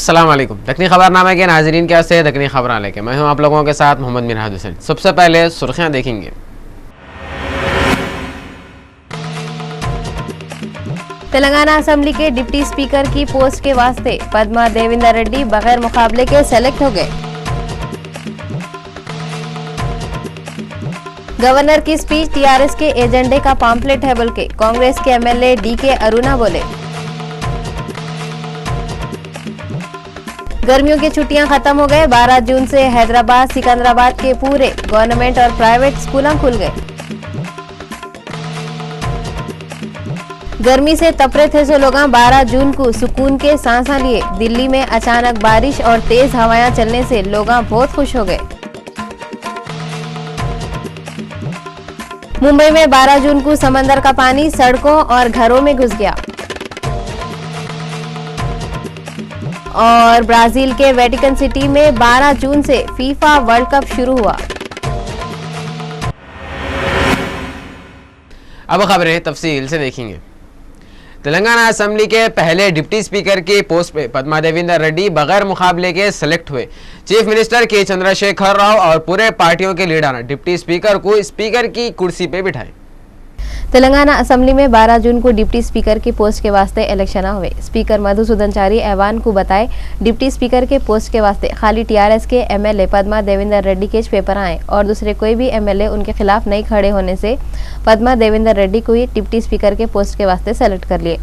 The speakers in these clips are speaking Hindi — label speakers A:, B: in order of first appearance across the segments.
A: अस्सलाम वालेकुम। दक्कनी खबरनामे के नाजरीन क्या से दक्कनी खबर लेके मैं हूं आप लोगों के साथ मोहम्मद मिनहाज हुसैन। सबसे पहले सुर्खियां देखेंगे।
B: तेलंगाना असेंबली के डिप्टी स्पीकर की पोस्ट के वास्ते पद्मा देवेंद्र रेड्डी बगैर मुकाबले के सेलेक्ट हो गए। गवर्नर की स्पीच टीआरएस के एजेंडे का पॉम्पलेट है बोल के कांग्रेस के एमएलए डीके अरुणा बोले। गर्मियों की छुट्टियां खत्म हो गए। 12 जून से हैदराबाद सिकंदराबाद के पूरे गवर्नमेंट और प्राइवेट स्कूल खुल गए। गर्मी से तपरे थे सो लोग 12 जून को सुकून के सांसा लिए। दिल्ली में अचानक बारिश और तेज हवाएं चलने से लोग बहुत खुश हो गए। मुंबई में 12 जून को समंदर का पानी सड़कों और घरों में घुस गया। और ब्राजील के वेटिकन सिटी में 12 जून से फीफा वर्ल्ड कप शुरू हुआ।
A: अब खबरें तफसील से देखेंगे। तेलंगाना असेंबली के पहले डिप्टी स्पीकर की पोस्ट पे पद्मा देवेंद्र रेड्डी बगैर मुकाबले के सेलेक्ट हुए। चीफ मिनिस्टर के चंद्रशेखर राव और पूरे पार्टियों के लीडर ने डिप्टी स्पीकर को स्पीकर की कुर्सी पे बिठाए।
B: तेलंगाना असेंबली में 12 जून को डिप्टी स्पीकर की पोस्ट के वास्ते इलेक्शन हुए। स्पीकर मधुसूदन चारी ऐवान को बताए डिप्टी स्पीकर के पोस्ट के वास्ते खाली टीआरएस के एमएलए पद्मा देवेंद्र रेड्डी के पेपर आए और दूसरे कोई भी एमएलए उनके खिलाफ नहीं खड़े होने से पद्मा देवेंद्र रेड्डी को ही डिप्टी स्पीकर के पोस्ट के वास्ते सेलेक्ट कर लिए।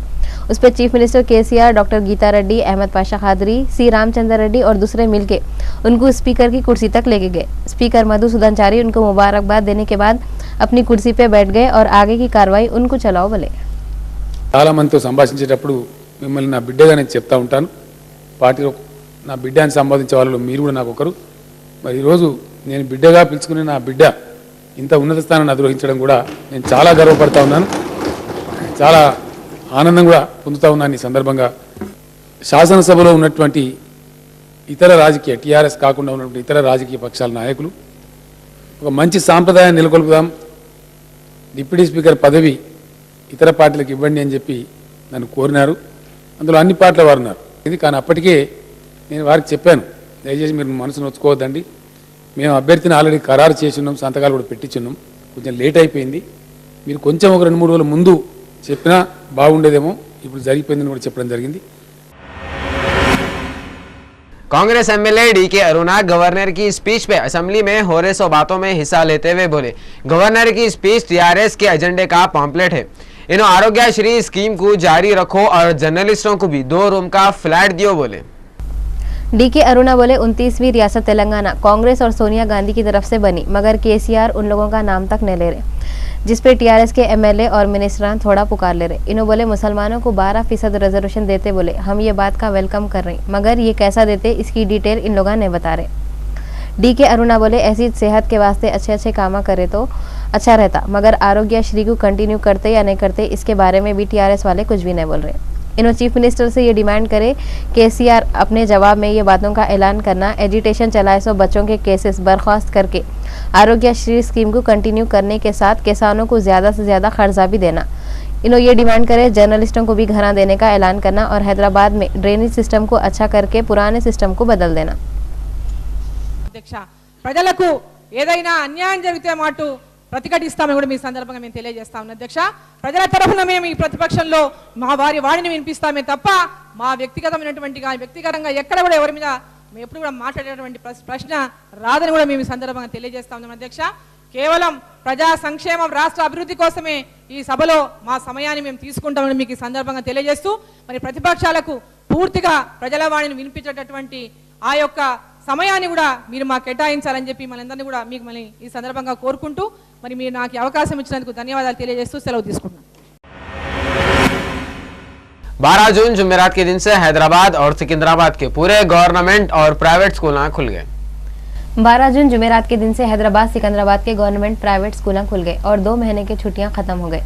B: उस पर chief minister KCR, doctor Geeta Reddy, Ahmed Pasha Quadri, C Ramchandra Reddy और दूसरे मिलके उनको स्पीकर की कुर्सी तक लेके गए। स्पीकर मधुसूदन चारी उनको मुबारकबाद देने के बाद अपनी कुर्सी पे बैठ गए और आगे की कार्रवाई उनको चलाओ बोले।
C: చాలా మందితో సంభాషించేటప్పుడు మిమ్మల్ని నా బిడ్డగా నేను చెప్తా ఉంటాను। పార్టీలో నా బిడ్డ అని సంబోధించే వాళ్ళు మీరు కూడా నాకు ఒకరు। మరి ఈరోజు నేను బిడ్డగా పిలుచుకునే నా బిడ్డ ఇంత ఉన్నత స్థానాన్ని అధిరోహించడం కూడా నేను చాలా గర్వపడతా ఉన్నాను, చాలా ఆనందం కూడా పొందుతా ఉన్నాను। ఈ సందర్భంగా శాసనసభలో ఉన్నటువంటి ఇతర రాజకీయ టీఆర్ఎస్ కాకుండా ఉన్నటువంటి ఇతర రాజకీయ పక్షాల నాయకులు ఒక మంచి సాంప్రదాయాన్ని నెలకొల్పుదాం, డిప్యూటీ స్పీకర్ పదవి ఇతర పార్టీలకు ఇవ్వండి అని చెప్పి నన్ను కోరినారు। అందులో అన్ని పార్టీల వారు ఉన్నారు। ఇది కానీ అప్పటికే నేను వారికి చెప్పాను, దయచేసి మీరు మనసు నొచ్చుకోవద్దండి, మేము అభ్యర్థిని ఆల్రెడీ ఖరారు చేస్తున్నాం, సంతకాలు కూడా పెట్టించున్నాం, కొంచెం లేట్ అయిపోయింది, మీరు కొంచెం ఒక 2-3 రోజుల ముందు చెప్పినా బాగుండేదేమో, ఇప్పుడు జరిగిపోయిందని కూడా చెప్పడం జరిగింది।
A: कांग्रेस एमएलए डीके अरुणा गवर्नर की स्पीच पे असेंबली में हो रहे सौ बातों में हिस्सा लेते हुए बोले गवर्नर की स्पीच टीआरएस के एजेंडे का पॉम्पलेट है। इन आरोग्यश्री स्कीम को जारी रखो और जर्नलिस्टों को भी 2 रूम का फ्लैट दियो बोले।
B: डीके अरुणा बोले 29वीं रियासत तेलंगाना कांग्रेस और सोनिया गांधी की तरफ से बनी, मगर केसीआर उन लोगों का नाम तक नहीं ले रहे, जिस पे टीआरएस के एमएलए और मिनिस्टरान थोड़ा पुकार ले रहे। इन्हों बोले मुसलमानों को 12% रिजर्वेशन देते, बोले हम ये बात का वेलकम कर रहे, मगर ये कैसा देते इसकी डिटेल इन लोगों ने बता रहे। डीके अरुणा बोले ऐसी सेहत के वास्ते अच्छे काम करे तो अच्छा रहता, मगर आरोग्यश्री को कंटिन्यू करते या नहीं करते इसके बारे में भी टीआरएस वाले कुछ भी नहीं बोल रहे। इन्होंने चीफ मिनिस्टर से ये डिमांड करे केसीआर अपने जवाब में ये बातों का ऐलान करना, एजिटेशन चलाए सो बच्चों के केसेस बर्खास्त करके आरोग्यश्री स्कीम को कंटिन्यू करने के साथ किसानों को ज़्यादा से ज़्यादा कर्जा भी देना। इन्होंने ये डिमांड करे जर्नलिस्टों को भी घर देने का ऐलान करना और हैदराबाद में ड्रेनेज सिस्टम को अच्छा करके पुराने सिस्टम को बदल देना।
D: అధ్యక్ష ప్రజలకు ఏదైనా అన్యాయం జరిగితే మాటు ప్రతిఘటిస్తామని కూడా మీ సందర్భంగా మేము తెలియజేస్తా ఉన్నాం అధ్యక్ష। ప్రజల తరఫున మేము ఈ ప్రతిపక్షంలో మా వారిని వినిపిస్తామే తప్ప మా వ్యక్తిగతంగా ఎక్కడ కూడా ఎవరి మీద మేము ఎప్పుడు కూడా మాట్లాడేటువంటి ప్రశ్న రాదని కూడా మేము ఈ సందర్భంగా తెలియజేస్తా ఉన్నాం అధ్యక్ష। కేవలం ప్రజా సంక్షేమం రాష్ట్ర అభివృద్ధి కోసమే ఈ సభలో మా సమయాన్ని మేము తీసుకుంటామని మీకు ఈ సందర్భంగా తెలియజేస్తూ మరి ప్రతిపక్షాలకు పూర్తిగా ప్రజల వాణిని వినిపించేటటువంటి ఆ యొక్క సమయాన్ని కూడా మీరు మాకు కేటాయించాలని చెప్పి మనందరినీ కూడా మీకు మళ్ళీ ఈ సందర్భంగా కోరుకుంటూ మరి మీరు నాకు అవకాశం ఇచ్చినందుకు ధన్యవాదాలు తెలియజేస్తూ సెలవు తీసుకుంటున్నాను।
A: 12 जून जुमेरात के दिन से हैदराबाद और सिकंदराबाद के पूरे गवर्नमेंट और प्राइवेट स्कूल खुल गए।
B: 12 जून जुमेरात के दिन से हैदराबाद सिकंदराबाद के गवर्नमेंट प्राइवेट स्कूल खुल गए और 2 महीने की छुट्टियां खत्म हो गए।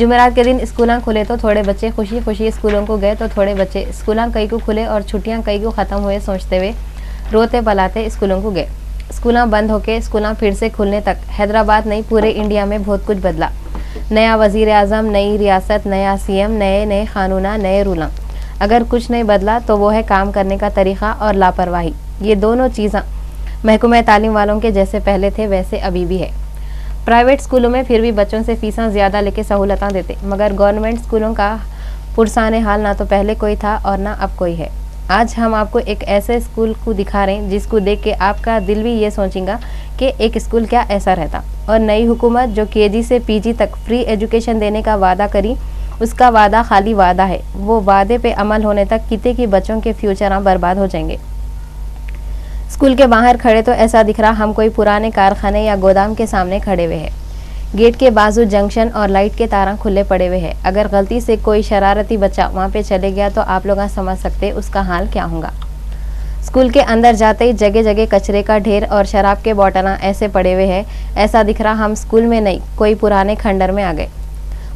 B: जुमेरात के दिन स्कूल खुले तो थोड़े बच्चे खुशी खुशी स्कूलों को गए तो थोड़े बच्चे स्कूल कई को खुले और छुट्टियां कई को खत्म हुए सोचते हुए रोते पलाते स्कूलों को गए। स्कूल बंद होके स्कूल फिर से खुलने तक हैदराबाद नहीं पूरे इंडिया में बहुत कुछ बदला। नया वजीर आजम, नई रियासत, नया सीएम, नए कानूना, नए रूल। अगर कुछ नहीं बदला तो वो है काम करने का तरीका और लापरवाही। ये दोनों चीज़ें महकमा तालीम वालों के जैसे पहले थे वैसे अभी भी है। प्राइवेट स्कूलों में फिर भी बच्चों से फीसां ज़्यादा लेके सहूलतां देते, मगर गवर्नमेंट स्कूलों का पुरसाने हाल ना तो पहले कोई था और ना अब कोई है। आज हम आपको एक ऐसे स्कूल को दिखा रहे हैं जिसको देख के आपका दिल भी ये सोचेगा कि एक स्कूल क्या ऐसा रहता। और नई हुकूमत जो केजी से पीजी तक फ्री एजुकेशन देने का वादा करी, उसका वादा खाली वादा है। वो वादे पे अमल होने तक कितने की बच्चों के फ्यूचर बर्बाद हो जाएंगे। स्कूल के बाहर खड़े तो ऐसा दिख रहा हम कोई पुराने कारखाने या गोदाम के सामने खड़े हुए हैं। गेट के बाजू जंक्शन और लाइट के तार खुले पड़े हुए हैं। अगर गलती से कोई शरारती बच्चा वहाँ पे चले गया तो आप लोग समझ सकते उसका हाल क्या होगा। स्कूल के अंदर जाते ही जगह जगह कचरे का ढेर और शराब के बॉटल ऐसे पड़े हुए हैं, ऐसा दिख रहा हम स्कूल में नहीं कोई पुराने खंडर में आ गए।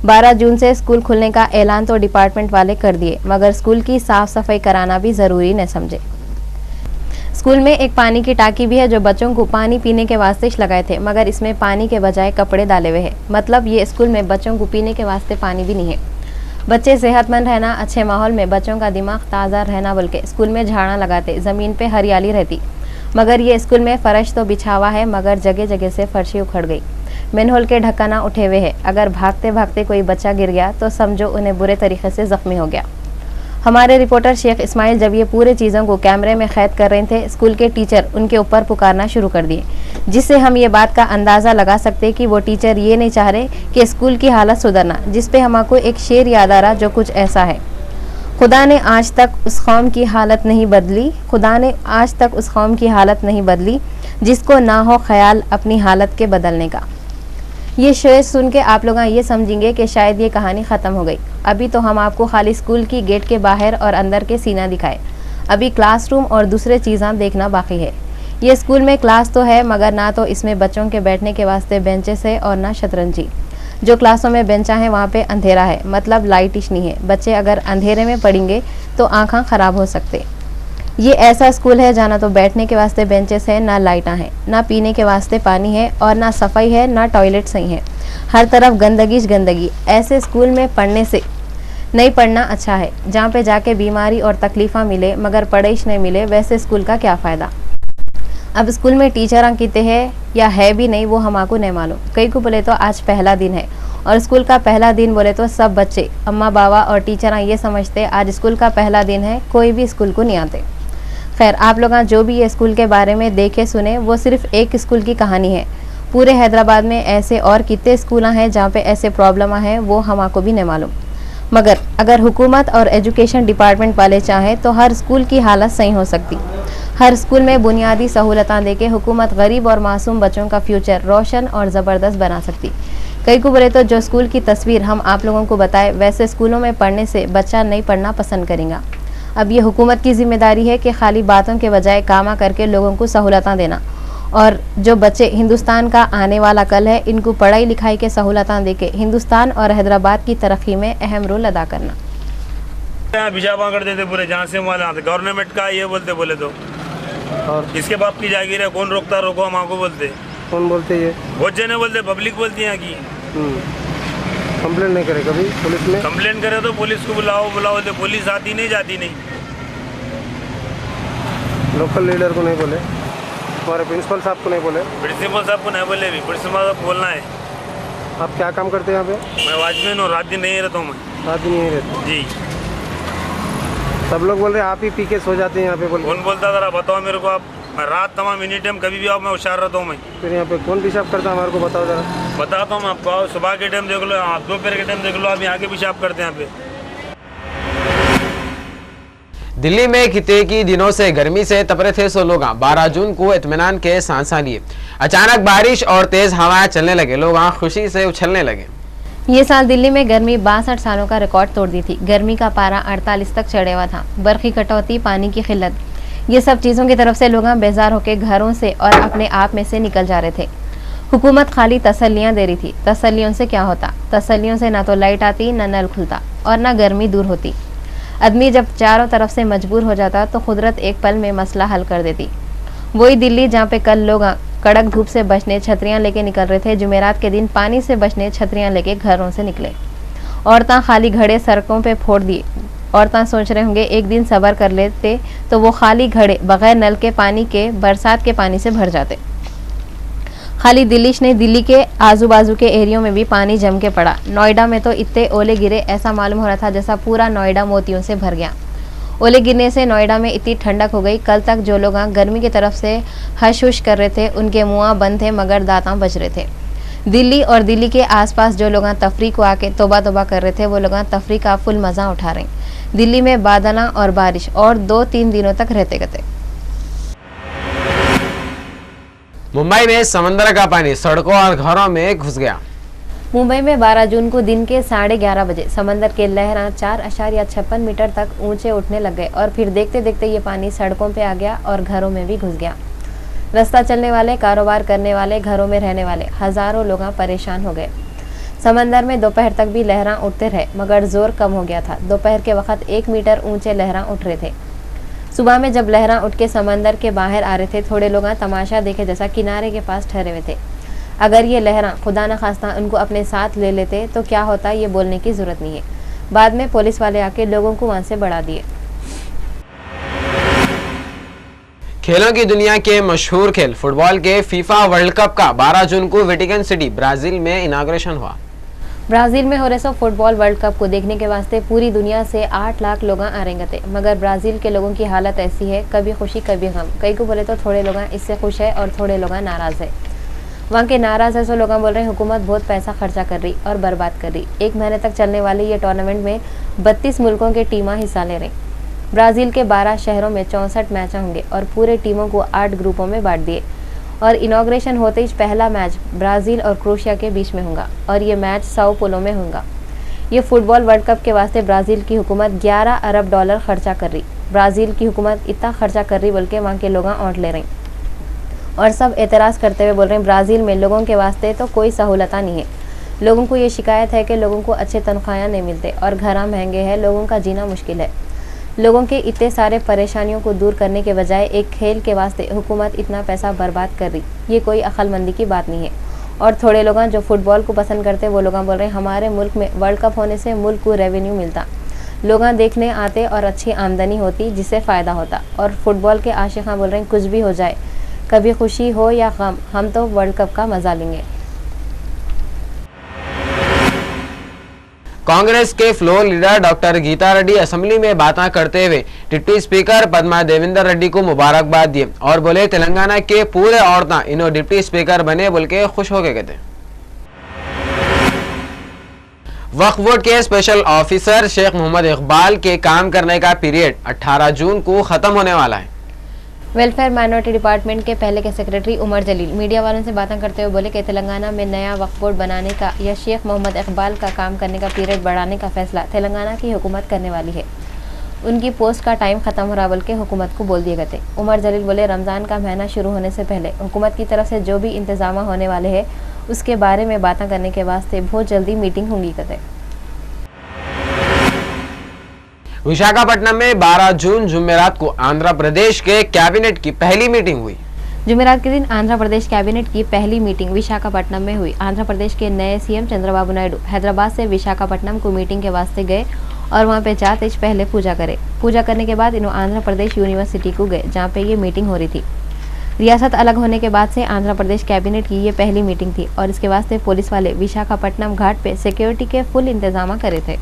B: 12 जून से स्कूल खुलने का ऐलान तो डिपार्टमेंट वाले कर दिए, मगर स्कूल की साफ सफाई कराना भी ज़रूरी न समझे। स्कूल में एक पानी की टाकी भी है जो बच्चों को पानी पीने के वास्ते लगाए थे, मगर इसमें पानी के बजाय कपड़े डाले हुए हैं। मतलब ये स्कूल में बच्चों को पीने के वास्ते पानी भी नहीं है। बच्चे सेहतमंद रहना, अच्छे माहौल में बच्चों का दिमाग ताज़ा रहना बोल के स्कूल में झाड़ा लगाते, ज़मीन पे हरियाली रहती, मगर ये स्कूल में फर्श तो बिछा हुआ है मगर जगह जगह से फर्शी उखड़ गई, मैनहोल के ढक्कना उठे हुए हैं। अगर भागते भागते कोई बच्चा गिर गया तो समझो उन्हें बुरे तरीके से जख्मी हो गया। हमारे रिपोर्टर शेख इस्माइल जब ये पूरे चीज़ों को कैमरे में कैद कर रहे थे, स्कूल के टीचर उनके ऊपर पुकारना शुरू कर दिए, जिससे हम ये बात का अंदाज़ा लगा सकते कि वो टीचर ये नहीं चाह रहे कि स्कूल की हालत सुधरना। जिस पे हमको एक शेर याद आ रहा जो कुछ ऐसा है, खुदा ने आज तक उस कौम की हालत नहीं बदली, खुदा ने आज तक उस कौम की हालत नहीं बदली जिसको ना हो ख्याल अपनी हालत के बदलने का। ये शेर सुन के आप लोग ये समझेंगे कि शायद ये कहानी ख़त्म हो गई। अभी तो हम आपको खाली स्कूल की गेट के बाहर और अंदर के सीना दिखाए, अभी क्लासरूम और दूसरे चीज़ें देखना बाकी है। ये स्कूल में क्लास तो है मगर ना तो इसमें बच्चों के बैठने के वास्ते बेंचेस है और ना शतरंजी। जो क्लासों में बेंचा है वहाँ पे अंधेरा है, मतलब लाइटिश नहीं है। बच्चे अगर अंधेरे में पढ़ेंगे तो आँखें ख़राब हो सकते। ये ऐसा स्कूल है जहाँ ना तो बैठने के वास्ते बेंचेस है, ना लाइटा है, ना पीने के वास्ते पानी है और ना सफाई है, ना टॉयलेट सही है। हर तरफ गंदगी गंदगी। ऐसे स्कूल में पढ़ने से नहीं पढ़ना अच्छा है। जहाँ पे जाके बीमारी और तकलीफ़ा मिले मगर पढ़ाई नहीं मिले, वैसे स्कूल का क्या फ़ायदा। अब स्कूल में टीचर कितने हैं या है भी नहीं वो हमको नहीं मालूम। कई को बोले तो आज पहला दिन है और स्कूल का पहला दिन बोले तो सब बच्चे, अम्मा बाबा और टीचर ये समझते आज स्कूल का पहला दिन है, कोई भी स्कूल को नहीं आते। खैर, आप लोग जो भी ये स्कूल के बारे में देखे सुने वो सिर्फ एक स्कूल की कहानी है। पूरे हैदराबाद में ऐसे और कितने स्कूल हैं जहाँ पे ऐसे प्रॉब्लम है वो हमको भी नहीं मालूम। मगर अगर हुकूमत और एजुकेशन डिपार्टमेंट वाले चाहें तो हर स्कूल की हालत सही हो सकती। हर स्कूल में बुनियादी सहूलतें देके हुकूमत गरीब और मासूम बच्चों का फ्यूचर रोशन और ज़बरदस्त बना सकती। कई को बोले तो जो स्कूल की तस्वीर हम आप लोगों को बताए वैसे स्कूलों में पढ़ने से बच्चा नहीं पढ़ना पसंद करेगा। अब ये हुकूमत की जिम्मेदारी है कि खाली बातों के बजाय कामा करके लोगों को सहूलतें देना, और जो बच्चे हिंदुस्तान का आने वाला कल है इनको पढ़ाई लिखाई के सहूलतें देके हिंदुस्तान और हैदराबाद की तरक्की में अहम रोल अदा करना।
E: यहाँ बिजाबा कर देते पूरे, जहाँ से वहाँ आते गवर्नमेंट का ये बोले तो और इसके बाप की जागीर है, कौन रोकता रोको हम आपको बोलते।
F: कौन बोलते ये?
E: बहुत जने बोलते, पब्लिक बोलती है यहाँ की।
F: कंप्लेंट नहीं करे कभी पुलिस में?
E: कंप्लेंट करे तो पुलिस को बुलाओ तो पुलिस आती नहीं जाती नहीं।
F: लोकल लीडर को नहीं बोले, हमारे प्रिंसिपल साहब को नहीं बोले?
E: प्रिंसिपल साहब को नहीं बोले, भी प्रिंसिपल साहब बोलना है।
F: आप क्या काम करते हैं यहाँ पे?
E: मैं वॉचमैन हूँ, रात दिन नहीं रहता हूँ मैं।
F: रात दिन नहीं रहते
E: जी।
F: सब लोग बोल रहे आप ही पी के सो जाते हैं यहाँ पे।
E: कौन बोलता जरा बताओ मेरे को आप। मैं रात तमाम एनी टाइम कभी भी आओ मैं होशियार रहता हूँ मैं।
F: फिर यहाँ पे कौन पेशाब करता है हमारे को बताओ जरा।
E: बताता हूँ मैं आपको, आओ सुबह के टाइम देख लो, आप दोपहर के टाइम देख लो, आप यहाँ के पेशाब करते हैं यहाँ पे।
A: दिल्ली में कितने की दिनों से गर्मी से तपरे थे सो लोग 12 जून को इत्मीनान के सांसा लिए। अचानक बारिश और तेज हवाएं चलने लगे, लोग खुशी से उछलने लगे।
B: ये साल दिल्ली में गर्मी 62 सालों का रिकॉर्ड तोड़ दी थी। गर्मी का पारा 48 तक चढ़े हुआ था। बर्फी कटौती, पानी की किल्लत, ये सब चीज़ों की तरफ से लोग बेजार होकर घरों से और अपने आप में से निकल जा रहे थे। हुकूमत खाली तसल्लियाँ दे रही थी। तसल्लियों से क्या होता? तसल्लियों से ना तो लाइट आती, ना नल खुलता और ना गर्मी दूर होती। आदमी जब चारों तरफ से मजबूर हो जाता तो कुदरत एक पल में मसला हल कर देती। वही दिल्ली जहाँ पे कल लोग कड़क धूप से बचने छतरियाँ लेके निकल रहे थे, जुमेरात के दिन पानी से बचने छतरियाँ लेके घरों से निकले। औरतें खाली घड़े सड़कों पे फोड़ दिए, औरतां सोच रहे होंगे एक दिन सब्र कर लेते तो वो खाली घड़े बगैर नल के पानी के बरसात के पानी से भर जाते। खाली दिल्लीश नहीं, दिल्ली के आजू बाजू के एरियो में भी पानी जम के पड़ा। नोएडा में तो इतने ओले गिरे, ऐसा मालूम हो रहा था जैसा पूरा नोएडा मोतियों से भर गया। ओले गिरने से नोएडा में इतनी ठंडक हो गई, कल तक जो लोग गर्मी की तरफ से हश हुश कर रहे थे उनके मुँह बंद थे मगर दांत बज रहे थे। दिल्ली और दिल्ली के आसपास जो लोग तफरी को आके तोबा तोबा कर रहे थे वो लोग तफरी का फुल मज़ा उठा रहे हैं। दिल्ली में बादल और बारिश और 2-3 दिनों तक रहते गते।
A: मुंबई में समंदर का पानी सड़कों और घरों में घुस गया।
B: मुंबई में 12 जून को दिन के 11:30 बजे समंदर के लहरां 4.56 मीटर तक ऊंचे उठने लग गए और फिर देखते देखते ये पानी सड़कों पे आ गया और घरों में भी घुस गया। रास्ता चलने वाले, कारोबार करने वाले, घरों में रहने वाले हजारों लोग परेशान हो गए। समंदर में दोपहर तक भी लहरां उठते रहे मगर जोर कम हो गया था। दोपहर के वक्त 1 मीटर ऊंचे लहरां उठ रहे थे। सुबह में जब लहरां उठ के समंदर के बाहर आ रहे थे थोड़े लोग तमाशा देखे जैसा किनारे के पास ठहरे हुए थे। अगर ये लहरां खुदा न खास्ता उनको अपने साथ ले लेते तो क्या होता ये बोलने की जरूरत नहीं है। बाद में पुलिस वाले आके लोगों को वहां से बढ़ा दिए।
A: खेलों की दुनिया के मशहूर खेल फुटबॉल के फीफा वर्ल्ड कप का 12 जून को वेटिकन सिटी ब्राजील में इनाग्रेशन हुआ।
B: ब्राजील में हो रहे फुटबॉल वर्ल्ड कप को देखने के वास्ते पूरी दुनिया से 8 लाख लोग आ रहे थे मगर ब्राजील के लोगों की हालत ऐसी है, कभी खुशी कभी गम। कई को बोले तो थोड़े लोग इससे खुश है और थोड़े लोग नाराज है। वहाँ के नाराज है सो लोग बोल रहे हैं हुकूमत बहुत पैसा खर्चा कर रही और बर्बाद कर रही। 1 महीने तक चलने वाली ये टूर्नामेंट में 32 मुल्कों के टीमें हिस्सा ले रही। ब्राजील के 12 शहरों में 64 मैच होंगे और पूरे टीमों को 8 ग्रुपों में बांट दिए और इनॉग्रेशन होते ही पहला मैच ब्राजील और क्रोएशिया के बीच में होगा और ये मैच साओ पोलो में होगा। ये फुटबॉल वर्ल्ड कप के वास्ते ब्राजील की हुकूमत $11 अरब खर्चा कर रही। ब्राजील की हुकूमत इतना खर्चा कर रही बल्कि वहाँ के लोग औंठ ले रहे और सब एतराज़ करते हुए बोल रहे हैं ब्राज़ील में लोगों के वास्ते तो कोई सहूलत नहीं है। लोगों को ये शिकायत है कि लोगों को अच्छे तनख्वाहें नहीं मिलते और घर महंगे हैं, लोगों का जीना मुश्किल है। लोगों के इतने सारे परेशानियों को दूर करने के बजाय एक खेल के वास्ते हुकूमत इतना पैसा बर्बाद कर रही, ये कोई अक्लमंदी की बात नहीं है। और थोड़े लोग जो फुटबॉल को पसंद करते वो लोग बोल रहे हैं हमारे मुल्क में वर्ल्ड कप होने से मुल्क को रेवेन्यू मिलता, लोग देखने आते और अच्छी आमदनी होती जिससे फ़ायदा होता। और फुटबॉल के आशिक़ बोल रहे हैं कुछ भी हो जाए, कभी खुशी हो या गम, हम तो वर्ल्ड कप का मजा लेंगे।
A: कांग्रेस के floor leader doctor Geeta Reddy assembly में बातें करते हुए डिप्टी स्पीकर पद्मा देवेंद्र रेड्डी को मुबारकबाद दिए और बोले तेलंगाना के पूरे औरतें इन्हों डिप्टी स्पीकर बने बोल के खुश हो गए थे। वक्फ बोर्ड के स्पेशल ऑफिसर शेख मोहम्मद इकबाल के काम करने का पीरियड 18 जून को खत्म होने वाला है।
B: वेलफेयर माइनॉरिटी डिपार्टमेंट के पहले के सेक्रेटरी उमर जलील मीडिया वालों से बातें करते हुए बोले कि तेलंगाना में नया वक्फ बोर्ड बनाने का या शेख मोहम्मद इकबाल का काम करने का पीरियड बढ़ाने का फैसला तेलंगाना की हुकूमत करने वाली है। उनकी पोस्ट का टाइम खत्म हो रहा बल्कि हुकूमत को बोल दिए गए थे। उमर जलील बोले रमज़ान का महीना शुरू होने से पहले हुकूमत की तरफ से जो भी इंतजाम होने वाले हैं उसके बारे में बातें करने के वास्ते बहुत जल्दी मीटिंग होंगी कहते।
A: विशाखापट्टनम में 12 जून जुमेरात को आंध्र प्रदेश के कैबिनेट की पहली मीटिंग हुई।
B: जुमेरात के दिन आंध्र प्रदेश कैबिनेट की पहली मीटिंग विशाखापट्टनम में हुई। आंध्र प्रदेश के नए सीएम चंद्रबाबू नायडू हैदराबाद से विशाखापट्टनम को मीटिंग के वास्ते गए और वहां पे जाते पहले पूजा करे। पूजा करने के बाद इन्हों आंध्र प्रदेश यूनिवर्सिटी को गए जहाँ पे ये मीटिंग हो रही थी। रियासत अलग होने के बाद से आंध्र प्रदेश कैबिनेट की ये पहली मीटिंग थी और इसके वास्ते पुलिस वाले विशाखापट्टनम घाट पे सिक्योरिटी के फुल इंतजाम करे थे।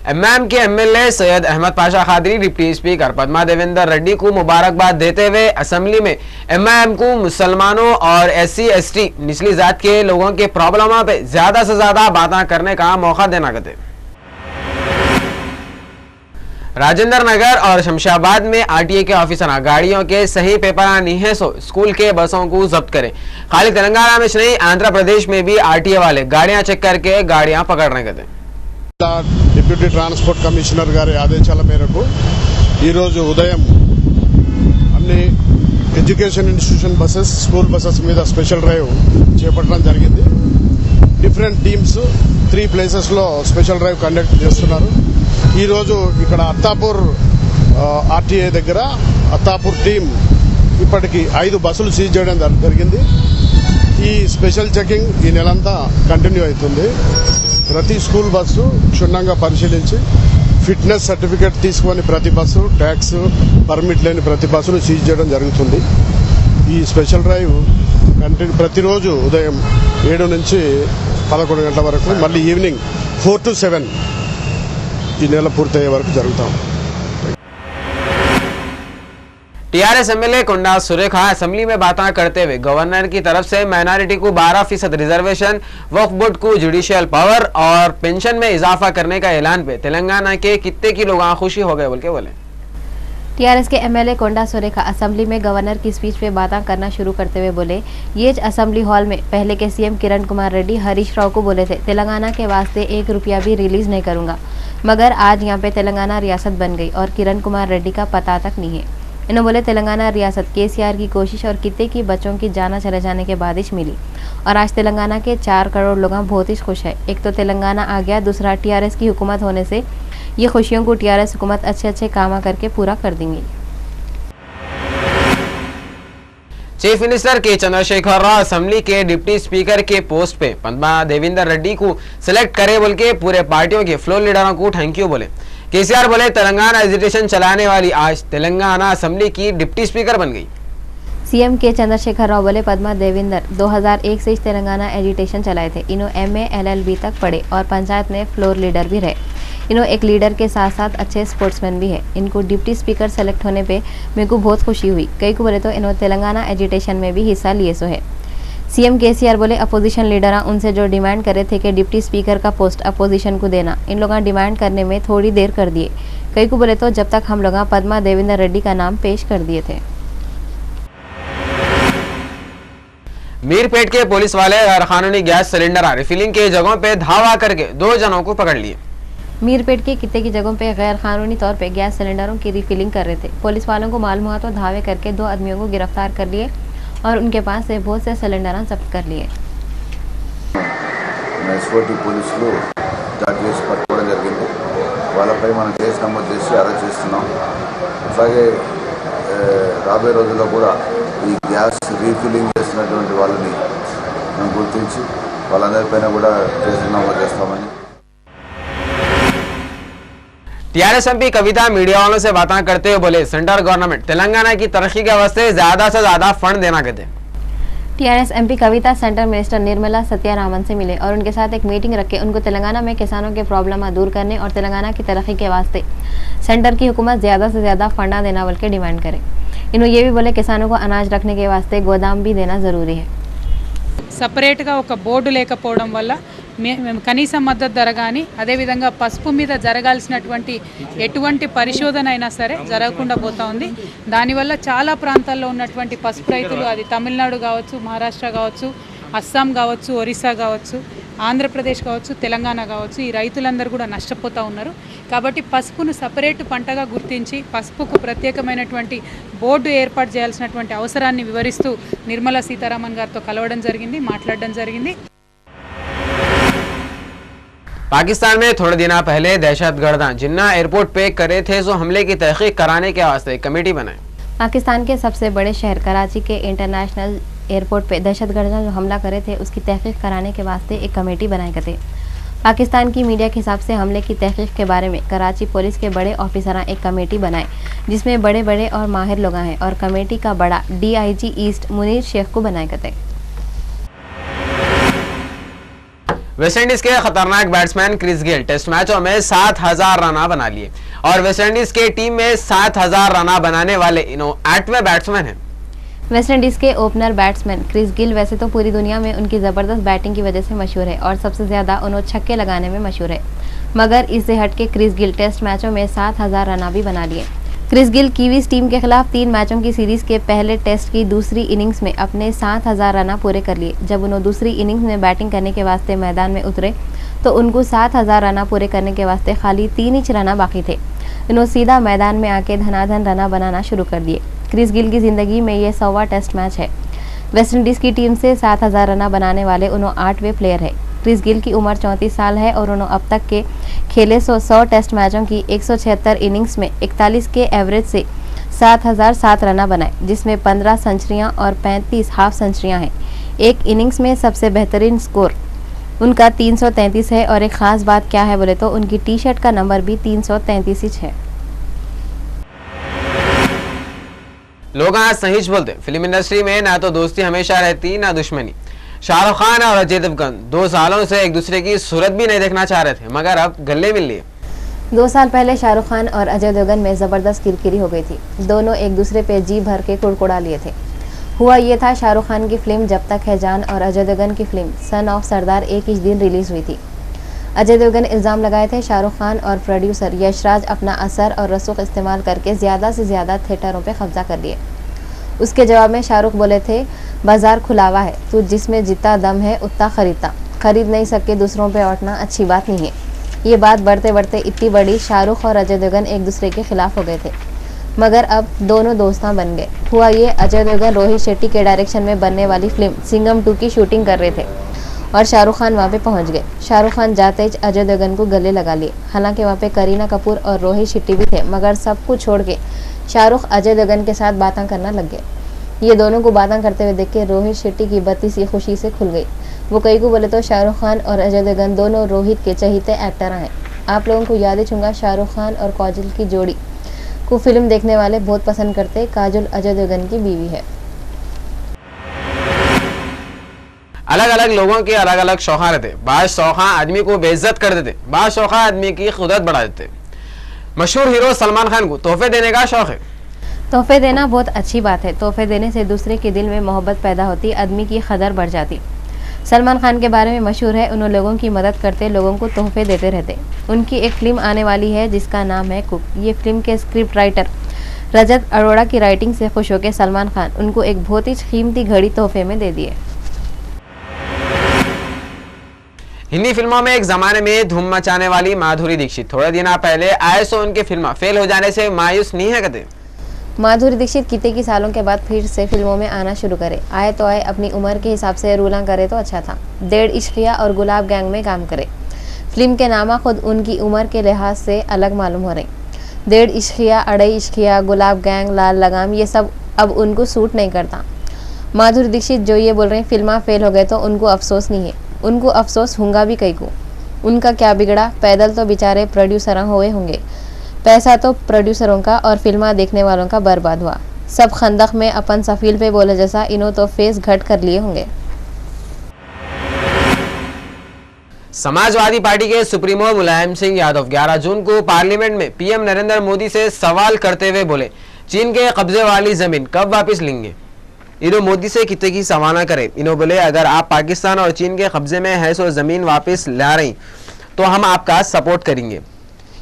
A: एमआईएम के MLA Syed Ahmed Pasha Quadri deputy speaker Padma Devender Reddy को मुबारकबाद देते हुए असेंबली में एमआईएम को मुसलमानों और एससी एसटी निचली जात के लोगों के प्रॉब्लमों पे ज्यादा से ज्यादा बातें करने का मौका देना कहते। राजेंद्र नगर और शमशाबाद में आरटीए के ऑफिसर गाड़ियों के सही पेपर नहीं है सो स्कूल के बसों को जब्त करें। खाली तेलंगाना में नहीं आंध्र प्रदेश में भी आरटीए वाले गाड़ियां चेक करके गाड़ियां पकड़ने कहते।
G: డిప్యూటీ ట్రాన్స్పోర్ట్ కమిషనర్ గారి ఆదేశాల మేరకు ఈరోజు ఉదయం అన్ని education institution buses school buses మీద స్పెషల్ డ్రైవ్ చేపట్టడం జరిగింది. డిఫరెంట్ టీమ్స్ 3 ప్లేసెస్ లో స్పెషల్ డ్రైవ్ కండక్ట్ చేస్తున్నారు. ఈరోజు ఇక్కడ అత్తాపూర్ ఆర్టీఏ దగ్గర అత్తాపూర్ టీం ఇప్పటికి 5 బస్సులు సీజ్ చేయడం జరిగింది. ఈ స్పెషల్ చెకింగ్ ఈ నెలంతా కంటిన్యూ అవుతుంది. ప్రతి స్కూల్ బస్సు క్షుణ్ణంగా పరిశీలించి ఫిట్నెస్ సర్టిఫికేట్ తీసుకొని ప్రతి బస్సు, ట్యాక్స్ పర్మిట్ లేని ప్రతి బస్సును సీజ్ చేయడం జరుగుతుంది. ఈ స్పెషల్ డ్రైవ్ ప్రతిరోజు ఉదయం 7 నుంచి 11 గంటల వరకు, మళ్ళీ ఈవినింగ్ 4 to 7 ఈ నెల పూర్తయ్యే వరకు జరుగుతాం.
A: टीआरएस एमएलए कोंडा सुरेखा असेंबली में बातें करते हुए गवर्नर की तरफ से माइनॉरिटी को 12% रिजर्वेशन, वक्फ बोर्ड को जुडिशियल पावर और पेंशन में इजाफा करने का ऐलान पे तेलंगाना के कितने की लोग खुशी हो गए बोल के बोले।
B: टीआरएस के एमएलए कोंडा सुरेखा असेंबली में गवर्नर की स्पीच पे बातें करना शुरू करते हुए बोले, ये असेंबली हॉल में पहले के सीएम किरण कुमार रेड्डी हरीश राव को बोले थे तेलंगाना के वास्ते 1 रुपया भी रिलीज नहीं करूंगा, मगर आज यहाँ पे तेलंगाना रियासत बन गई और किरण कुमार रेड्डी का पता तक नहीं है। इन्होंने बोले तेलंगाना रियासत केसीआर की कोशिश और कितने की बच्चों की जाना चले जाने के बाद ही मिली और आज तेलंगाना के 4 करोड़ लोग बहुत ही खुश है। एक तो तेलंगाना आ गया, दूसरा टीआरएस की हुकूमत होने से ये खुशियों को टीआरएस हुकूमत अच्छे काम करके पूरा कर देंगी।
A: चीफ मिनिस्टर के चंद्रशेखर राव असेंबली के डिप्टी स्पीकर के पोस्ट पे पद्मा देवेंद्र रेड्डी को सिलेक्ट करे बोल के पूरे पार्टियों के फ्लोर लीडरों को थैंक यू बोले। केसीआर बोले तेलंगाना एजिटेशन चलाने वाली आज तेलंगाना असेंबली की डिप्टी स्पीकर बन गई।
B: सीएम के चंद्रशेखर राव बोले पद्मा देवेंद्र 2001 से तेलंगाना एजिटेशन चलाए थे। इन्हों MA LLB तक पढ़े और पंचायत में फ्लोर लीडर भी रहे। इन्हों एक लीडर के साथ साथ अच्छे स्पोर्ट्समैन भी है। इनको डिप्टी स्पीकर सेलेक्ट होने पे मेरे को बहुत खुशी हुई। कई को बोले तो इन्होंने तेलंगाना एजिटेशन में भी हिस्सा लिए सो है। सीएम केसीआर बोले अपोजिशन लीडर उनसे जो डिमांड करे थे कि डिप्टी स्पीकर का पोस्ट अपोजिशन को देना, इन लोगों डिमांड करने में थोड़ी देर कर दिए। कई को बोले तो जब तक हम लोग पद्मा देवेंद्र रेड्डी का नाम पेश कर दिए थे।
A: मीरपेट के पुलिस वाले गैर कानूनी गैस सिलेंडर रिफिलिंग के जगहों पे धावा करके 2 जनों को पकड़ लिए।
B: मीरपेट के कितने की जगहों पे गैर कानूनी तौर पे गैस सिलेंडरों की रिफिलिंग कर रहे थे। पुलिस वालों को मालूम हुआ तो धावे करके 2 आदमियों को गिरफ्तार कर लिए और उनके पास से बहुत से सिलेंडर जब्त कर लिए।
H: ఎస్ఓటి పోలీసులు దాడి చేసి పట్టుకోవడం జరిగింది. వాళ్ళపై మనం కేసు నమోదు చేసి అరెస్ట్ చేస్తున్నాం. అలాగే రాబోయే రోజుల్లో కూడా ఈ గ్యాస్ రీఫిల్లింగ్ చేస్తున్నటువంటి వాళ్ళని మనం గుర్తించి వాళ్ళందరిపైన కూడా కేసు నమోదు చేస్తామని।
A: टीआरएस एमपी कविता मीडिया वालों से बातें करते हुए बोले सेंट्रल गवर्नमेंट तेलंगाना की तरक्की के वास्ते ज्यादा से ज्यादा फंड देना कहते।
B: टीआरएस एमपी कविता सेंट्रल मिनिस्टर निर्मला सीतारमण से मिले और उनके साथ एक मीटिंग रख के उनको तेलंगाना में किसानों के प्रॉब्लम दूर करने और तेलंगाना की तरक्की के वास्ते सेंटर की हुकूमत ज़्यादा से ज़्यादा फंडा देना बोल के डिमांड करे। इन्होंने ये भी बोले किसानों को अनाज रखने के वास्ते गोदाम भी देना ज़रूरी है।
I: సపరేట్గా ఒక బోర్డు లేకపోవడం వల్ల మేము కనీస మద్దతు ధర కానీ అదేవిధంగా పసుపు మీద జరగాల్సినటువంటి ఎటువంటి పరిశోధన అయినా సరే జరగకుండా పోతా ఉంది। దానివల్ల చాలా ప్రాంతాల్లో ఉన్నటువంటి పసుపు రైతులు, అది తమిళనాడు కావచ్చు, మహారాష్ట్ర కావచ్చు, అస్సాం కావచ్చు, ఒరిస్సా కావచ్చు, ఆంధ్రప్రదేశ్ కావచ్చు, తెలంగాణ కావచ్చు, ఈ రైతులందరూ కూడా నష్టపోతూ ఉన్నారు। కాబట్టి పసుపును సపరేట్ పంటగా గుర్తించి పసుపుకు ప్రత్యేకమైనటువంటి బోర్డు ఏర్పాటు చేయాల్సినటువంటి అవసరాన్ని వివరిస్తూ నిర్మలా సీతారామన్ గారితో కలవడం జరిగింది, మాట్లాడడం జరిగింది।
A: पाकिस्तान में थोड़े दिन पहले दहशतगर्द जिन्ना एयरपोर्ट पे करे थे सो हमले की तहकीक कराने के वास्ते कमेटी बनाई।
B: पाकिस्तान के सबसे बड़े शहर कराची के इंटरनेशनल एयरपोर्ट पे दहशतगर्द जो हमला करे थे उसकी तहकीक कराने के वास्ते एक कमेटी बनाई गई थी। पाकिस्तान की मीडिया के हिसाब से हमले की तहकीक के बारे में कराची पुलिस के बड़े ऑफिसर एक कमेटी बनाए जिसमें बड़े बड़े और माहिर लोग हैं और कमेटी का बड़ा DIG ईस्ट मुनीर शेख को बनाए गए थे।
A: वेस्टइंडीज के खतरनाक बैट्समैन क्रिस गेल टेस्ट मैचों में 7000 रन बना लिए और वेस्टइंडीज के टीम में 7000 रन बनाने वाले इन्हों 8वें बैट्समैन हैं।
B: वेस्टइंडीज के ओपनर बैट्समैन क्रिस गिल वैसे तो पूरी दुनिया में उनकी ज़बरदस्त बैटिंग की वजह से मशहूर है और सबसे ज़्यादा उन्होंने छक्के लगाने में मशहूर है, मगर इससे हटके क्रिस गिल टेस्ट मैचों में 7000 रन भी बना लिए। क्रिस गिल कीवीज टीम के खिलाफ 3 मैचों की सीरीज के पहले टेस्ट की दूसरी इनिंग्स में अपने 7000 रन पूरे कर लिए। जब उन्होंने दूसरी इनिंग्स में बैटिंग करने के वास्ते मैदान में उतरे तो उनको 7000 रन पूरे करने के वास्ते खाली 3 ही रन बाकी थे। उन्होंने सीधा मैदान में आके धनाधन रन बनाना शुरू कर दिए। क्रिस गिल की ज़िंदगी में ये 100वां टेस्ट मैच है। वेस्टइंडीज़ की टीम से 7000 रन बनाने वाले उन्होंने 8वें प्लेयर है। क्रिस गिल की उम्र 34 साल है और उन्होंने अब तक के खेले 100 टेस्ट मैचों की 176 इनिंग्स में 41 के एवरेज से 7007 रन बनाए, जिसमें 15 सेंचुरियां और 35 हाफ सेंचुरियां हैं। एक इनिंग्स में सबसे बेहतरीन स्कोर उनका 333 है और एक खास बात क्या है बोले तो उनकी टी शर्ट का नंबर भी 333 है।
A: लोग आज सही बोलते, फिल्म इंडस्ट्री में ना तो दोस्ती हमेशा रहती ना दुश्मनी। शाहरुख खान और अजय देवगन 2 सालों से एक दूसरे की सूरत भी नहीं देखना चाह रहे थे, मगर अब गले मिल लिए।
B: 2 साल पहले शाहरुख खान और अजय देवगन में जबरदस्त किरकिरी हो गई थी। दोनों एक दूसरे पे जी भर के कुड़कुड़ा लिए थे। हुआ ये था, शाहरुख खान की फिल्म जब तक है जान और अजय देवगन की फिल्म सन ऑफ सरदार एक ही दिन रिलीज हुई थी। अजय देवगन इल्ज़ाम लगाए थे शाहरुख खान और प्रोड्यूसर यशराज अपना असर और रसूख इस्तेमाल करके ज़्यादा से ज़्यादा थिएटरों पे कब्जा कर लिए। उसके जवाब में शाहरुख बोले थे, बाजार खुलावा है, तू जिसमें जितना दम है उतना खरीदता, खरीद नहीं सके दूसरों पे औटना अच्छी बात नहीं है। ये बात बढ़ते बढ़ते इतनी बड़ी, शाहरुख और अजय देवगन एक दूसरे के खिलाफ हो गए थे, मगर अब दोनों दोस्तां बन गए। हुआ ये, अजय देवगन रोहित शेट्टी के डायरेक्शन में बनने वाली फिल्म सिंघम 2 की शूटिंग कर रहे थे और शाहरुख खान वहाँ पे पहुँच गए। शाहरुख खान जाते ही अजय देवगन को गले लगा लिए। हालांकि वहाँ पे करीना कपूर और रोहित शेट्टी भी थे, मगर सब कुछ छोड़ के शाहरुख अजय देवगन के साथ बातें करना लग गए। ये दोनों को बातें करते हुए देख के रोहित शेट्टी की बत्ती सी खुशी से खुल गई। वो कई को बोले तो शाहरुख खान और अजय देवगन दोनों रोहित के चहीते एक्टर हैं। आप लोगों को याद ही चूंगा, शाहरुख खान और काजोल की जोड़ी को फिल्म देखने वाले बहुत पसंद करते। काजोल अजय देवगन की बीवी है।
A: अलग अलग लोगों के अलग अलग शौक़ रहते। बाज़ शौक़ आदमी को बेइज्जत कर देते, बाज़ शौक़ आदमी की खुदत बढ़ा देते। मशहूर हीरो सलमान खान को तोहफे देने का शौक़ है।
B: तोहफे देना बहुत अच्छी बात है। तोहफे देने से दूसरे के दिल में मोहब्बत पैदा होती, आदमी की कदर बढ़ जाती। सलमान खान के बारे में मशहूर है, उन्होंने लोगों की मदद करते, लोगों को तोहफे देते रहते। उनकी एक फिल्म आने वाली है जिसका नाम है कुक। ये फिल्म के स्क्रिप्ट राइटर रजत अरोड़ा की राइटिंग से खुश होकर सलमान खान उनको एक बहुत ही कीमती घड़ी तोहफे में दे दिए।
A: हिंदी फिल्मों में एक जमाने में धूम मचाने वाली माधुरी दीक्षित थोड़े दिन पहले आईएसओ उनकी फिल्म फेल हो जाने से मायूस नहीं है कहते।
B: माधुरी दीक्षित कितने सालों के बाद फिर से फिल्मों में आना शुरू करे। आए तो आए, अपनी उम्र के हिसाब से रूला करे तो अच्छा था। 1.5 इश्किया और गुलाब गैंग में काम करे। फिल्म के नामा खुद उनकी उम्र के लिहाज से अलग मालूम हो रहे। 1.5 इश्किया, 2.5 इश्किया, गुलाब गैंग, लाल लगाम, ये सब अब उनको सूट नहीं करता। माधुरी दीक्षित जो ये बोल रहे हैं फिल्म फेल हो गए तो उनको अफसोस नहीं है, उनको अफसोस होगा भी कई को। उनका क्या बिगड़ा, पैदल तो बेचारे प्रोड्यूसर हुए होंगे, पैसा तो प्रोड्यूसरों का और फिल्मा देखने वालों का बर्बाद हुआ। सब खंदक में अपन सफील पे बोले जैसा इन्हों तो फेस घट कर लिए होंगे।
A: समाजवादी पार्टी के सुप्रीमो मुलायम सिंह यादव 11 जून को पार्लियामेंट में पीएम नरेंद्र मोदी से सवाल करते हुए बोले, चीन के कब्जे वाली जमीन कब वापस लेंगे। इन्हों मोदी से कितने की सवाल करे। इन्हों बोले, अगर आप पाकिस्तान और चीन के कब्जे में है सो जमीन वापस ला रही तो हम आपका सपोर्ट करेंगे।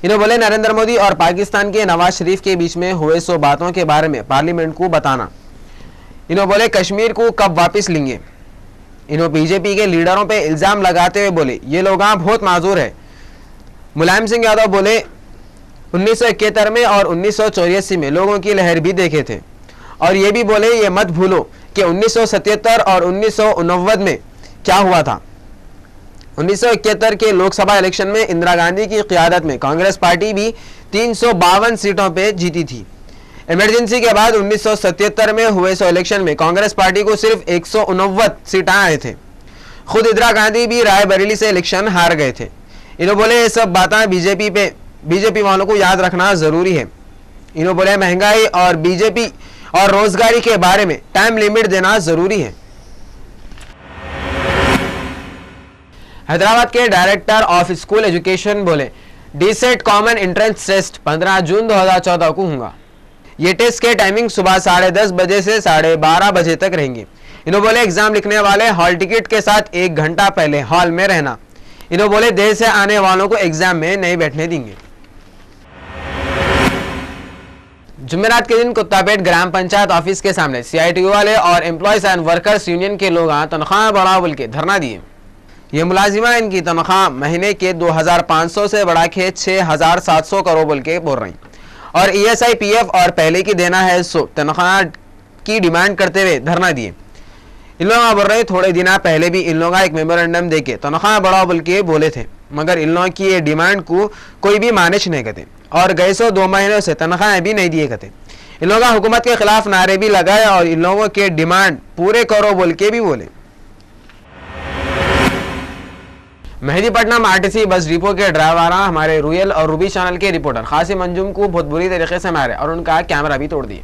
A: इन्हों बोले, नरेंद्र मोदी और पाकिस्तान के नवाज शरीफ के बीच में हुए सो बातों के बारे में पार्लियामेंट को बताना। इन्हों बोले, कश्मीर को कब वापस लेंगे। इन्हों बीजेपी के लीडरों पे इल्जाम लगाते हुए बोले, ये लोग बहुत माजूर है। मुलायम सिंह यादव बोले, 1971 में और 1984 में लोगों की लहर भी देखे थे और ये भी बोले, ये मत भूलो कि 1977 और 1989 में क्या हुआ था। 1971 के लोकसभा इलेक्शन में इंदिरा गांधी की क़यादत में कांग्रेस पार्टी भी 352 सीटों पे जीती थी। इमरजेंसी के बाद 1977 में हुए सो इलेक्शन में कांग्रेस पार्टी को सिर्फ 189 सीटें आए थे। खुद इंदिरा गांधी भी रायबरेली से इलेक्शन हार गए थे। इन्हों बोले, ये सब बातें बीजेपी वालों को याद रखना जरूरी है। इन्हों बोले, महंगाई और बीजेपी और रोजगारी के बारे में टाइम लिमिट देना जरूरी है। हैदराबाद के डायरेक्टर ऑफ स्कूल एजुकेशन बोले, डीसेट कॉमन एंट्रेंस टेस्ट 15 जून 2014 को होगा। ये टेस्ट के टाइमिंग सुबह 10:30 बजे से 12:30 बजे तक रहेंगे। इन्हों बोले, एग्जाम लिखने वाले हॉल टिकट के साथ 1 घंटा पहले हॉल में रहना। इन्हों बोले, देर से आने वालों को एग्जाम में नहीं बैठने देंगे। जुमेरात के दिन कुत्तापेट ग्राम पंचायत ऑफिस के सामने सीआईटीयू वाले और एम्प्लॉयज एंड वर्कर्स यूनियन के लोग तनख्वाह बढ़ाओ बोल के धरना दिए। ये मुलाजिमा इनकी तनख्वाह महीने के 2500 से बढ़ा के 6700 करोड़ बोल के बोल रही और ईएसआई पीएफ और पहले की देना है सो तनख्वाह की डिमांड करते हुए धरना दिए। इन लोग बोल रहे, थोड़े दिन पहले भी इन लोग एक मेमोरेंडम दे के तनख्वाह बढ़ाओ बोल के बोले थे, मगर इन लोगों की ये डिमांड को कोई भी मैनेज नहीं करते और गए सो 2 महीनों से तनख्वाहें भी नहीं दिए करते। इन लोगों हुकूमत के खिलाफ नारे भी लगाए और इन लोगों के डिमांड पूरे करो बोल के भी बोले। मेहदीपट्टनम आरटीसी बस डिपो के ड्राइवर हमारे रूयल और रूबी चैनल के रिपोर्टर कासिम अंजुम को बहुत बुरी तरीके से मारे और उनका कैमरा भी तोड़ दिए।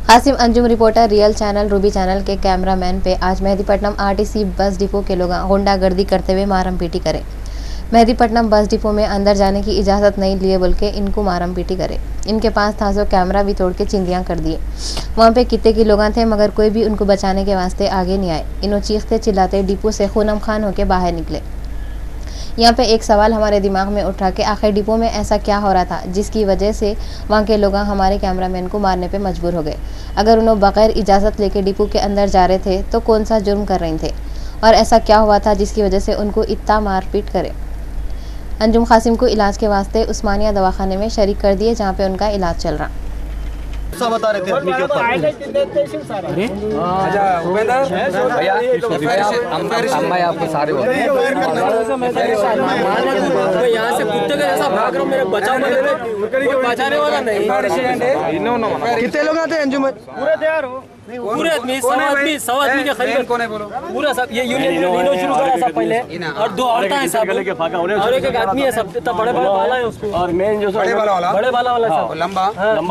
B: Qasim Anjum reporter real channel Ruby channel के कैमरामैन पे आज मेहदीपट्टनम आरटीसी बस डिपो के लोग गुंडागर्दी करते हुए मारम पीटी करे। मेहदीपट्टनम बस डिपो में अंदर जाने की इजाज़त नहीं लिए बोल के इनको मारम पीटी करे। इनके पास था सो कैमरा भी तोड़ के चिंदियाँ कर दिए। वहाँ पे कितने के लोग थे मगर कोई भी उनको बचाने के वास्ते आगे नहीं आए। इन्हों चीखते चिल्लाते डिपो से खूनम खान होकर बाहर निकले। यहाँ पे एक सवाल हमारे दिमाग में उठा कि आखिर डिपो में ऐसा क्या हो रहा था जिसकी वजह से वहाँ के लोग हमारे कैमरामैन को मारने पे मजबूर हो गए। अगर उन्होंने बगैर इजाज़त लेके डिपो के अंदर जा रहे थे तो कौन सा जुर्म कर रहे थे और ऐसा क्या हुआ था जिसकी वजह से उनको इतना मारपीट करे। अंजुम कासिम को इलाज के वास्ते उस्मानिया दवाखाने में शरीक कर दिए जहाँ पे उनका इलाज चल रहा।
J: बता रहे थे आदमी के ऊपर आपको सारे यहाँ से कुत्ते के जैसा भाग रहा हूँ, मेरे बचाने वाला नहीं।
F: कितने लोग आते हैं अंजुम में?
J: पूरे तैयार हो, पूरे आदमी 100 आदमी के करीब कौन है बोलो पूरा सब। ये यूनियन शुरू करा सब पहले और 2 औरतें हैं सब और एक आदमी है सब। इतना बड़े वाला है उसको और मेन जो बड़े वाला सब लंबा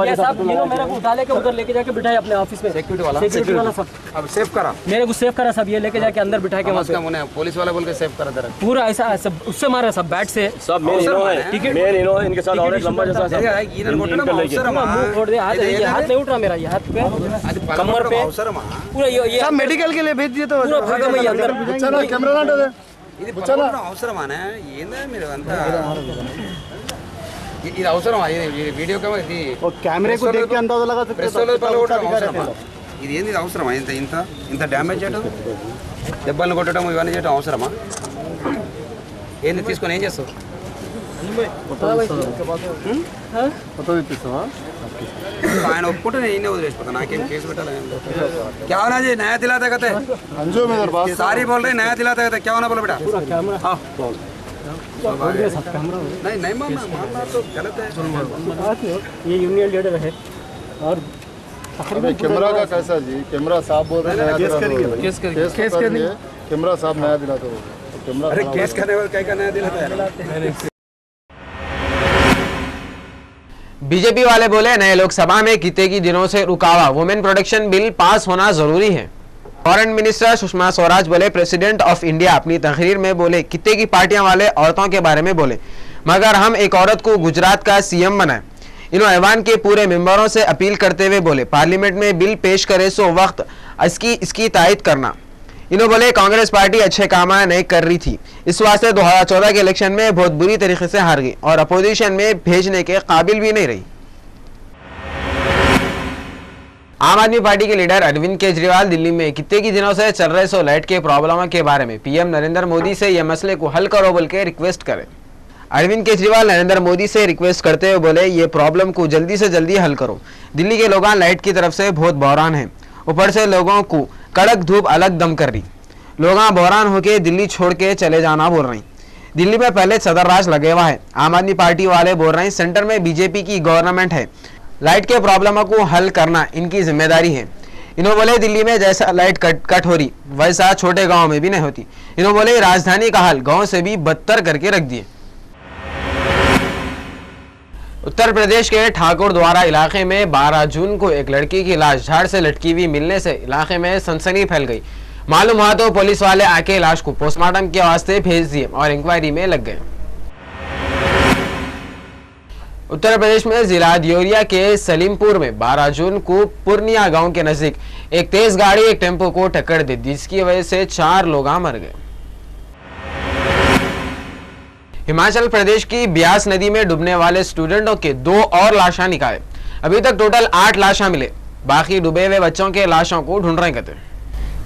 J: ये सब मेरे को उठा लेके उधर लेके जाके बिठाए अपने ऑफिस में। सिक्योरिटी वाला सब अब सेव करा, मेरे को सेव करा सब। ये लेके जाके अंदर बिठा के वहाँ पुलिस वाला बोल के सेव करा दे पूरा ऐसा सब उससे मारा सब बैट से सब। इनके साथ और एक लंबा जैसा मुंह फोड़ दे। हाथ नहीं उठ रहा मेरा, ये हाथ पे कमर पे पूरा ये
F: सब मेडिकल के लिए भेज दिए तो
J: पूरा भागा मैं अंदर
F: चलो कैमरा ना दे
J: ఇది అవసరమానే ఏందా మీరు అంతా ఇది అవసరమా ఇది వీడియో కెమెరా ఇది
F: कैमरे को देख के अंदाजा लगा सकते
J: हैं। ఇది ఏంది అవసరమా ఇంత డ్యామేజ్ చేయడం దెబ్బలను కొట్టడం ఇవన్నీ చేయడం అవసరమా ఏంది తీసుకొని ఏం చేస్తావు ఆయన ఒప్పుకుంటే నేను ఇన్నే వదిలేసిపోతా నాకేం కేసు పెట్టాలి क्या होना जी नया दिलाता कहते सारी बोल रहे नया दिलाता कहते क्या होना बोलो बेटा नहीं नहीं मानना तो गलत है।
F: ये यूनियन लीडर है और कैमरा का कैसा जी कैमरा साहब बोल रहे हैं केस करिए कैमरा साहब नया दिलाता हो कैमरा
J: अरे केस करने वाले क्या नया दिलाता है।
A: बीजेपी वाले बोले नए लोकसभा में कितने की दिनों से रुका हुआ वुमेन प्रोटेक्शन बिल पास होना जरूरी है। फॉरेन मिनिस्टर सुषमा स्वराज बोले प्रेसिडेंट ऑफ इंडिया अपनी तकरीर में बोले कितने की पार्टियां वाले औरतों के बारे में बोले मगर हम एक औरत को गुजरात का सीएम बनाए। इन्होंने ऐवान के पूरे मेंबरों से अपील करते हुए बोले पार्लियामेंट में बिल पेश करे सो वक्त इसकी तायद करना। इन्होंने बोले कांग्रेस पार्टी अच्छे काम नहीं कर रही थी, इस वास्ते 2014 के इलेक्शन में बहुत बुरी तरीके से हार गई और अपोजिशन में भेजने के काबिल भी नहीं रही। आम आदमी पार्टी के लीडर अरविंद केजरीवाल दिल्ली में कितने की दिनों से चल रहे सो लाइट के प्रॉब्लम के बारे में पीएम नरेंद्र मोदी से यह मसले को हल करो बोल के रिक्वेस्ट करे। अरविंद केजरीवाल नरेंद्र मोदी से रिक्वेस्ट करते हुए बोले ये प्रॉब्लम को जल्दी से जल्दी हल करो। दिल्ली के लोग लाइट की तरफ से बहुत बहरान है, ऊपर से लोगों को कड़क धूप अलग दम कर रही। लोग बहरान होके दिल्ली छोड़ के चले जाना बोल रहे। दिल्ली में पहले सदर राज लगे हुआ है। आम आदमी पार्टी वाले बोल रहे हैं सेंटर में बीजेपी की गवर्नमेंट है, लाइट के प्रॉब्लम को हल करना इनकी जिम्मेदारी है। इन्होंने बोले दिल्ली में जैसा लाइट कट हो रही वैसा छोटे गांव में भी नहीं होती। इन्होंने बोले राजधानी का हाल गांव से भी बदतर करके रख दिए। उत्तर प्रदेश के ठाकुर द्वारा इलाके में 12 जून को एक लड़की की लाश झाड़ से लटकी हुई मिलने से इलाके में सनसनी फैल गई। मालूम हुआ तो पुलिस वाले आके लाश को पोस्टमार्टम के वास्ते भेज दिए और इंक्वायरी में लग गए। उत्तर प्रदेश में जिला दियोरिया के सलीमपुर में 12 जून को पूर्णिया गांव के नजदीक एक तेज गाड़ी एक टेम्पो को टक्कर दी जिसकी वजह से 4 लोग मर गए। हिमाचल प्रदेश की ब्यास नदी में डूबने वाले स्टूडेंटों के 2 और लाशें निकाले। अभी तक टोटल 8 लाशें मिले, बाकी डूबे हुए बच्चों के लाशों को ढूंढ रहे कहते।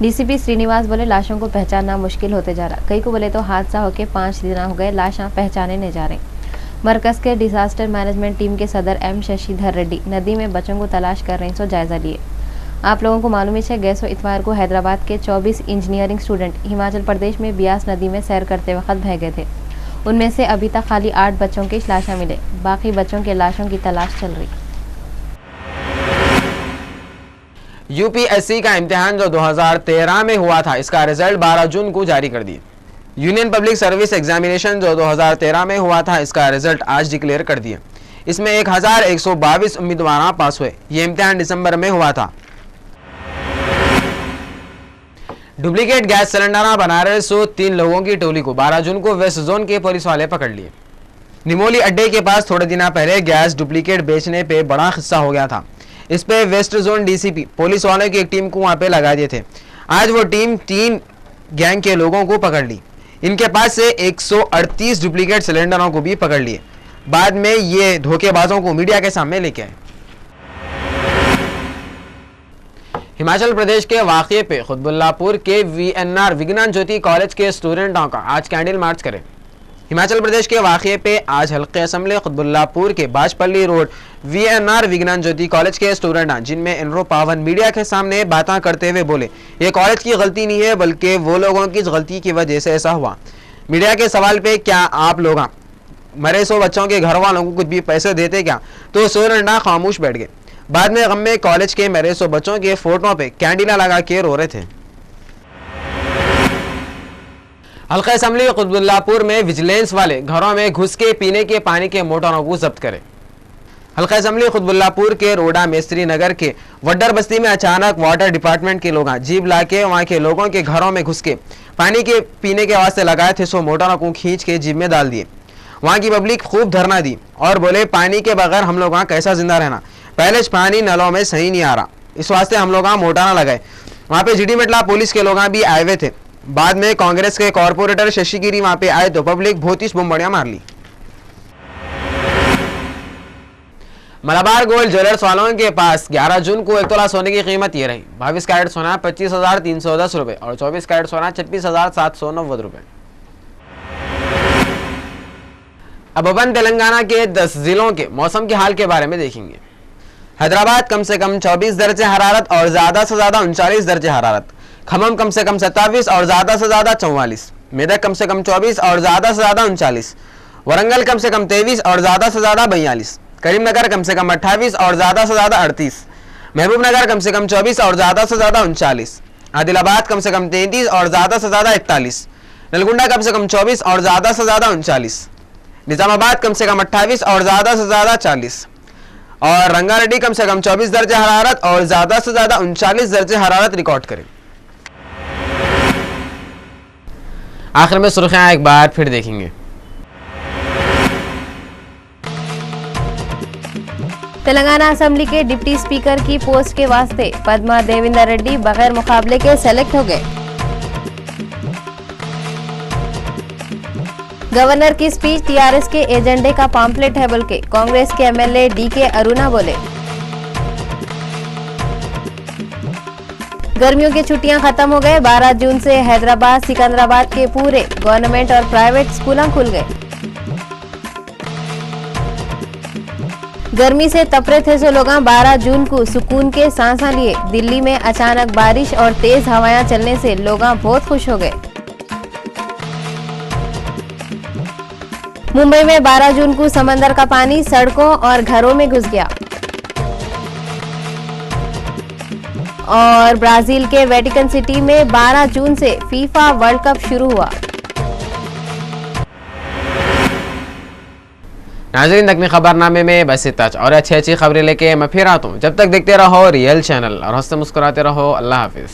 B: डीसीपी श्रीनिवास बोले लाशों को पहचानना मुश्किल होते जा रहा। कई को बोले तो हादसा होके 5 दिन हो गए, लाशें पहचाने नहीं जा रही। मरकज के डिजास्टर मैनेजमेंट टीम के सदर एम शशिधर रेड्डी नदी में बच्चों को तलाश कर रहे सो जायजा लिए। आप लोगों को मालूम है गए सो इतवार को हैदराबाद के 24 इंजीनियरिंग स्टूडेंट हिमाचल प्रदेश में ब्यास नदी में सैर करते वक्त बह गए थे। उनमें से अभी तक खाली 8 बच्चों की लाशें मिले, बाकी बच्चों के लाशों की तलाश चल रही।
A: यूपीएससी का इम्तिहान जो 2013 में हुआ था इसका रिजल्ट 12 जून को जारी कर दिए। यूनियन पब्लिक सर्विस एग्जामिनेशन जो 2013 में हुआ था, इसका रिजल्ट आज डिक्लेयर कर दिया। इसमें 1122 उम्मीदवार पास हुए। ये इम्तिहान दिसंबर में हुआ था। डुप्लीकेट गैस सिलेंडर बना रहे 103 लोगों की टोली को 12 जून को वेस्ट जोन के पुलिस वाले पकड़ लिए। निमोली अड्डे के पास थोड़े दिन पहले गैस डुप्लीकेट बेचने पे बड़ा हिस्सा हो गया था। इस पे वेस्ट जोन डीसीपी पुलिस वालों की एक टीम को वहां पे लगा दिए थे। आज वो टीम 3 गैंग के लोगों को पकड़ ली। इनके पास से 138 डुप्लीकेट सिलेंडरों को भी पकड़ लिए। बाद में ये धोखेबाजों को मीडिया के सामने लेके आए। हिमाचल प्रदेश के वाक़े पे खुतबुल्लापुर के VNR विज्ञान ज्योति कॉलेज के स्टूडेंटों का आज कैंडल मार्च करें। हिमाचल प्रदेश के वाक़े पे आज हल्के असम्बली खुतबुल्लापुर के बाजपल्ली रोड VNR विज्ञान ज्योति कॉलेज के स्टूडेंट, जिनमें इनरो पावन मीडिया के सामने बातें करते हुए बोले ये कॉलेज की गलती नहीं है बल्कि वो लोगों की गलती की वजह से ऐसा हुआ। मीडिया के सवाल पे क्या आप लोग मरे 100 बच्चों के घर वालों को कुछ भी पैसे देते क्या, तो स्टूडेंट खामोश बैठ गए। बाद में गम में कॉलेज के मरे 100 बच्चों के फोटो पे कैंडीला लगा के रो रहे थे। हल्का असम्बली खुतबुल्लापुर में विजिलेंस वाले घरों में घुस के पीने के पानी के मोटरों को जब्त करे। हल्का असम्बली खुतबुल्लापुर के रोडा मेस्त्री नगर के वड्डर बस्ती में अचानक वाटर डिपार्टमेंट के लोग जीप लाके वहां के लोगों के घरों में घुस के पानी के पीने के वास्ते लगाए थे 100 मोटरों को खींच के जीप में डाल दिए। वहां की पब्लिक खूब धरना दी और बोले पानी के बगैर हम लोग वहां कैसा जिंदा रहना, पहले पानी नलों में सही नहीं आ रहा, इस वास्ते हम लोग वहां मोटाना लगाए। वहां पे जीडी मेटला पुलिस के लोग भी आए हुए थे। बाद में कांग्रेस के कॉर्पोरेटर शशि गिरी वहां पे आए तो पब्लिक बहुत ही बमबड़ियां मार ली। मलाबार गोल्ड ज्वेलर्स वालों के पास 11 जून को 1 तोला सोने की कीमत ये रही। 22 कैरेट सोना 25,310 रुपए और 24 कैरेट सोना 26,790 रुपए। अब अपन तेलंगाना के 10 जिलों के मौसम के हाल के बारे में देखेंगे। हैदराबाद कम से कम 24 दर्जे हरारत और ज्यादा से ज्यादा 39 दर्जे हरारत। खम्मम कम से कम 27 और ज्यादा से ज्यादा 44। मेदक कम से कम 24 और ज्यादा से ज्यादा 39। वरंगल कम से कम 23 और ज्यादा से ज्यादा 42। करीमनगर कम से कम 28 और ज्यादा से ज्यादा 38। महबूबनगर कम से कम 24 और ज्यादा से ज्यादा 39। आदिलाबाद कम से कम 33 और ज्यादा से ज्यादा 41। नलगुंडा कम से कम 24 और ज्यादा से ज्यादा 39। निजामाबाद कम से कम 28 और ज्यादा से ज्यादा 40 और रंगारेड्डी कम से कम 24 दर्जे हरारत और ज्यादा से ज्यादा 39 दर्जे हरारत रिकॉर्ड करें। आखिर में सुर्खियां एक बार फिर देखेंगे।
B: तेलंगाना असेंबली के डिप्टी स्पीकर की पोस्ट के वास्ते पद्मा देवेंद्र रेड्डी बगैर मुकाबले के सेलेक्ट हो गए। गवर्नर की स्पीच टीआरएस के एजेंडे का पॉम्पलेट है बोल के कांग्रेस के एमएलए डीके अरुणा बोले। गर्मियों की छुट्टियां खत्म हो गए। 12 जून से हैदराबाद सिकंदराबाद के पूरे गवर्नमेंट और प्राइवेट स्कूल खुल गए। गर्मी से तपरे थे सो लोग 12 जून को सुकून के सांसा लिए। दिल्ली में अचानक बारिश और तेज हवाएं चलने से लोग बहुत खुश हो गए। मुंबई में 12 जून को समंदर का पानी सड़कों और घरों में घुस गया। और ब्राजील के वेटिकन सिटी में 12 जून से फीफा वर्ल्ड कप शुरू हुआ।
A: नाज़रीन, नकमी खबरनामे में बस इतना और अच्छी खबरें लेके मैं फिर आता हूँ। जब तक देखते रहो रियल चैनल और हंसते मुस्कुराते रहो। अल्लाह हाफिज।